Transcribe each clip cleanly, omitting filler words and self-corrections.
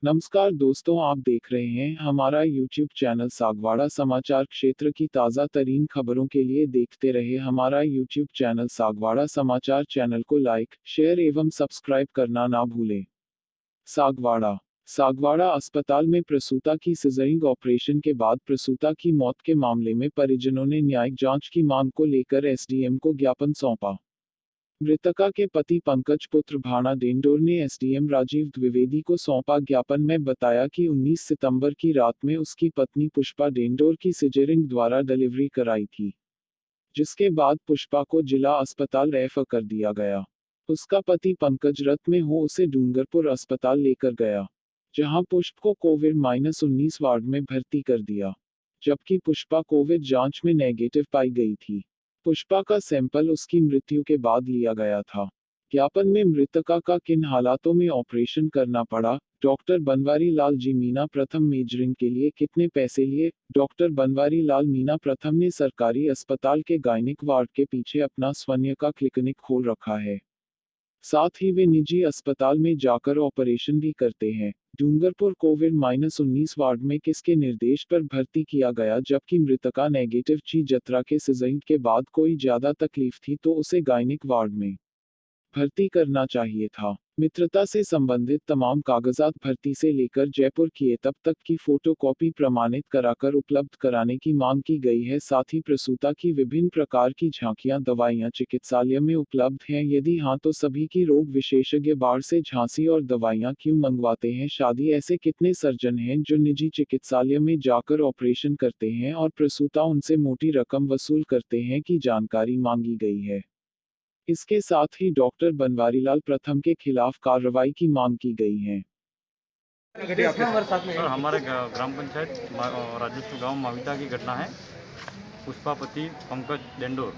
नमस्कार दोस्तों, आप देख रहे हैं हमारा YouTube चैनल सागवाड़ा समाचार। क्षेत्र की ताज़ा तरीन खबरों के लिए देखते रहे हमारा YouTube चैनल सागवाड़ा समाचार। चैनल को लाइक, शेयर एवं सब्सक्राइब करना ना भूलें। सागवाड़ा सागवाड़ा अस्पताल में प्रसूता की सिजरिंग ऑपरेशन के बाद प्रसूता की मौत के मामले में परिजनों ने न्यायिक जांच की मांग को लेकर एसडीएम को ज्ञापन सौंपा। मृतका के पति पंकज पुत्र भाना डेंडोर ने एसडीएम राजीव द्विवेदी को सौंपा ज्ञापन में बताया कि 19 सितंबर की रात में उसकी पत्नी पुष्पा डेंडोर की सिजेरिंग द्वारा डिलीवरी कराई थी, जिसके बाद पुष्पा को जिला अस्पताल रेफर कर दिया गया। उसका पति पंकज रत में हो उसे डूंगरपुर अस्पताल लेकर गया, जहां पुष्प को कोविड-19 वार्ड में भर्ती कर दिया, जबकि पुष्पा कोविड जांच में नेगेटिव पाई गई थी। पुष्पा का सैंपल उसकी मृत्यु के बाद लिया गया था। ज्ञापन में मृतका का किन हालातों में ऑपरेशन करना पड़ा, डॉक्टर बनवारी लाल जी मीना प्रथम मेजरिंग के लिए कितने पैसे लिए। डॉक्टर बनवारी लाल मीना प्रथम ने सरकारी अस्पताल के गायनिक वार्ड के पीछे अपना स्वयं का क्लिनिक खोल रखा है। साथ ही वे निजी अस्पताल में जाकर ऑपरेशन भी करते हैं। डूंगरपुर कोविड-19 वार्ड में किसके निर्देश पर भर्ती किया गया। जबकि मृतका नेगेटिव ची जत्रा के सिजरिंग के बाद कोई ज्यादा तकलीफ थी तो उसे गायनिक वार्ड में भर्ती करना चाहिए था। मित्रता से संबंधित तमाम कागजात भर्ती से लेकर जयपुर किए तब तक की फोटोकॉपी प्रमाणित कराकर उपलब्ध कराने की मांग की गई है। साथ ही प्रसूता की विभिन्न प्रकार की झांकियां दवाइयां चिकित्सालय में उपलब्ध हैं। यदि हाँ तो सभी की रोग विशेषज्ञ बाढ़ से झांसी और दवाइयां क्यों मंगवाते हैं। शादी ऐसे कितने सर्जन हैं जो निजी चिकित्सालय में जाकर ऑपरेशन करते हैं और प्रसूता उनसे मोटी रकम वसूल करते हैं की जानकारी मांगी गई है। इसके साथ ही डॉक्टर बनवारीलाल प्रथम के खिलाफ कार्रवाई की मांग की गई है। सर हमारे ग्राम पंचायत राजेश्वर गांव माविता की घटना है। पुष्पा पति पंकज डेंडोर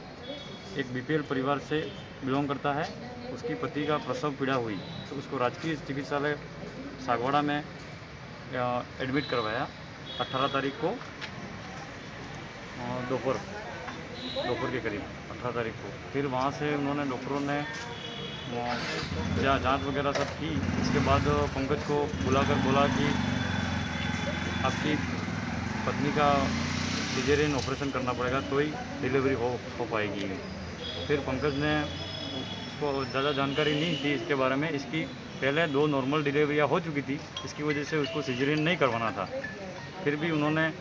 एक बीपीएल परिवार से बिलोंग करता है। उसकी पति का प्रसव पीड़ा हुई तो उसको राजकीय चिकित्सालय सागवाड़ा में एडमिट करवाया 18 तारीख को दोपहर के करीब 18 तारीख को। फिर वहाँ से उन्होंने डॉक्टरों ने जांच वगैरह सब की। इसके बाद पंकज को बुलाकर बोला कि आपकी पत्नी का सिजेरियन ऑपरेशन करना पड़ेगा तो ही डिलीवरी हो पाएगी। फिर पंकज ने उसको ज़्यादा जानकारी नहीं दी इसके बारे में। इसकी पहले 2 नॉर्मल डिलीवरियाँ हो चुकी थी, इसकी वजह से उसको सिजेरियन नहीं करवाना था। फिर भी उन्होंने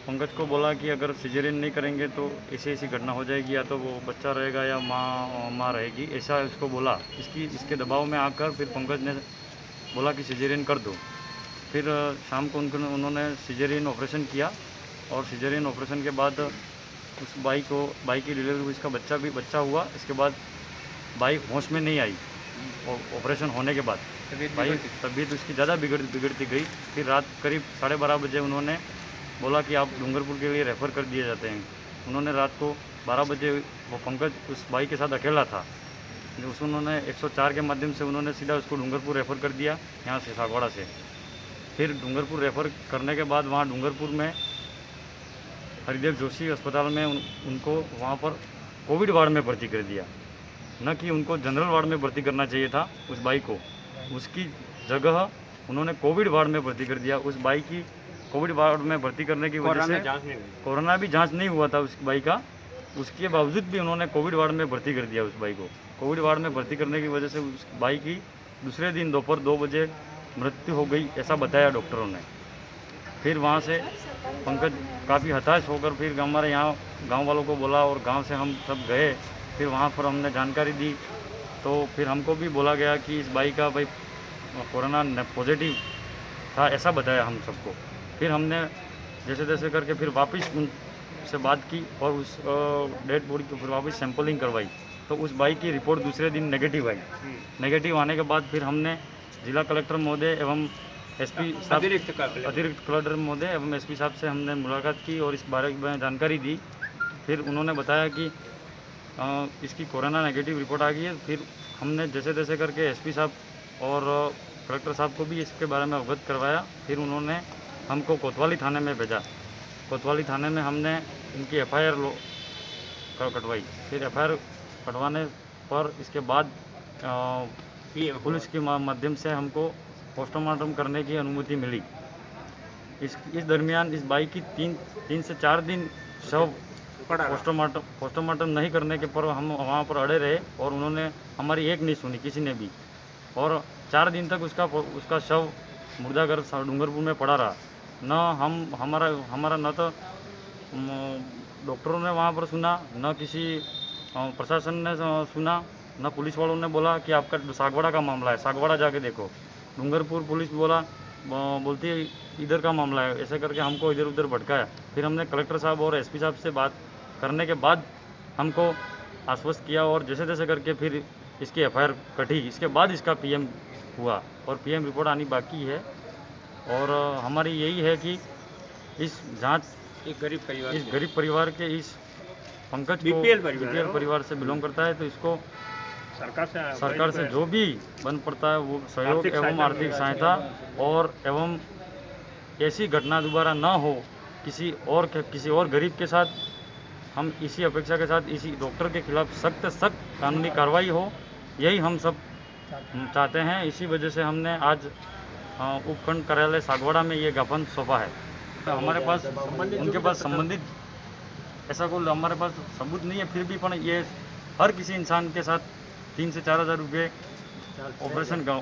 पंकज को बोला कि अगर सिजेरियन नहीं करेंगे तो ऐसी घटना हो जाएगी, या तो वो बच्चा रहेगा या माँ रहेगी, ऐसा उसको बोला। इसके दबाव में आकर फिर पंकज ने बोला कि सिजेरियन कर दो। फिर शाम को उन्होंने सिजेरियन ऑपरेशन किया और सिजेरियन ऑपरेशन के बाद उस बाई की डिलीवरी हुई, इसका बच्चा हुआ। इसके बाद बाई होश में नहीं आई ऑपरेशन होने के बाद। तबीयत उसकी ज़्यादा बिगड़ती गई। फिर रात करीब 12:30 बजे उन्होंने बोला कि आप डूंगरपुर के लिए रेफ़र कर दिए जाते हैं। उन्होंने रात को 12 बजे वो पंकज उस बाई के साथ अकेला था, उन्होंने 104 के माध्यम से उन्होंने सीधा उसको डूंगरपुर रेफ़र कर दिया यहाँ से सागवाड़ा से। फिर डूंगरपुर रेफ़र करने के बाद वहाँ डूंगरपुर में हरिदेव जोशी अस्पताल में उनको वहाँ पर कोविड वार्ड में भर्ती कर दिया, न कि उनको जनरल वार्ड में भर्ती करना चाहिए था उस बाई को। उसकी जगह उन्होंने कोविड वार्ड में भर्ती कर दिया। उस बाई की कोविड वार्ड में भर्ती करने की वजह से कोरोना भी जांच नहीं हुआ था उस बाई का, उसके बावजूद भी उन्होंने कोविड वार्ड में भर्ती कर दिया उस बाई को। कोविड वार्ड में भर्ती करने की वजह से उस बाई की दूसरे दिन दोपहर 2 बजे मृत्यु हो गई, ऐसा बताया डॉक्टरों ने। फिर वहाँ से पंकज काफ़ी हताश होकर फिर हमारे यहाँ गांव वालों को बोला और गांव से हम सब गए। फिर वहाँ पर हमने जानकारी दी तो फिर हमको भी बोला गया कि इस बाई का भाई कोरोना पॉजिटिव था, ऐसा बताया हम सबको। फिर हमने जैसे करके फिर वापस उनसे बात की और उस डेड बॉडी को फिर वापस सैंपलिंग करवाई तो उस बाई की रिपोर्ट दूसरे दिन नेगेटिव आई। नेगेटिव आने के बाद फिर हमने जिला कलेक्टर महोदय एवं एसपी साहब, अतिरिक्त कलेक्टर महोदय एवं एसपी साहब से हमने मुलाकात की और इस बारे में जानकारी दी। फिर उन्होंने बताया कि इसकी कोरोना नेगेटिव रिपोर्ट आ गई है। फिर हमने जैसे करके एसपी साहब और कलेक्टर साहब को भी इसके बारे में अवगत करवाया। फिर उन्होंने हमको कोतवाली थाने में भेजा। कोतवाली थाने में हमने इनकी एफआईआर कटवाई। फिर एफआईआर कटवाने पर इसके बाद पुलिस के माध्यम से हमको पोस्टमार्टम करने की अनुमति मिली। इस दरमियान इस बाई की 3 से 4 दिन शव पोस्टमार्टम नहीं करने के पर हम वहाँ पर अड़े रहे और उन्होंने हमारी एक नहीं सुनी किसी ने भी, और 4 दिन तक उसका शव मुर्दाघर डूंगरपुर में पड़ा रहा। न हमारा न तो डॉक्टरों ने वहाँ पर सुना, न किसी प्रशासन ने सुना, न पुलिस वालों ने बोला कि आपका सागवाड़ा का मामला है, सागवाड़ा जाके देखो। डूंगरपुर पुलिस बोलती है इधर का मामला है, ऐसे करके हमको इधर उधर भटकाया। फिर हमने कलेक्टर साहब और एसपी साहब से बात करने के बाद हमको आश्वस्त किया और जैसे तैसे करके फिर इसकी एफआईआर कटी। इसके बाद इसका पीएम हुआ और पीएम रिपोर्ट आनी बाकी है। और हमारी यही है कि इस जांच इस गरीब परिवार के इस पंकज को बीपीएल परिवार से बिलोंग करता है, तो इसको सरकार से जो भी बन पड़ता है वो सहयोग एवं आर्थिक सहायता और एवं ऐसी घटना दोबारा ना हो किसी और गरीब के साथ। हम इसी अपेक्षा के साथ इसी डॉक्टर के खिलाफ सख्त कानूनी कार्रवाई हो, यही हम सब चाहते हैं। इसी वजह से हमने आज उपखंड कार्यालय सागवाड़ा में ये ज्ञापन सौंपा है। हमारे पास उनके पास संबंधित ऐसा कोई हमारे पास सबूत नहीं है, फिर भी पण ये हर किसी इंसान के साथ 3 से 4 हज़ार रुपये ऑपरेशन का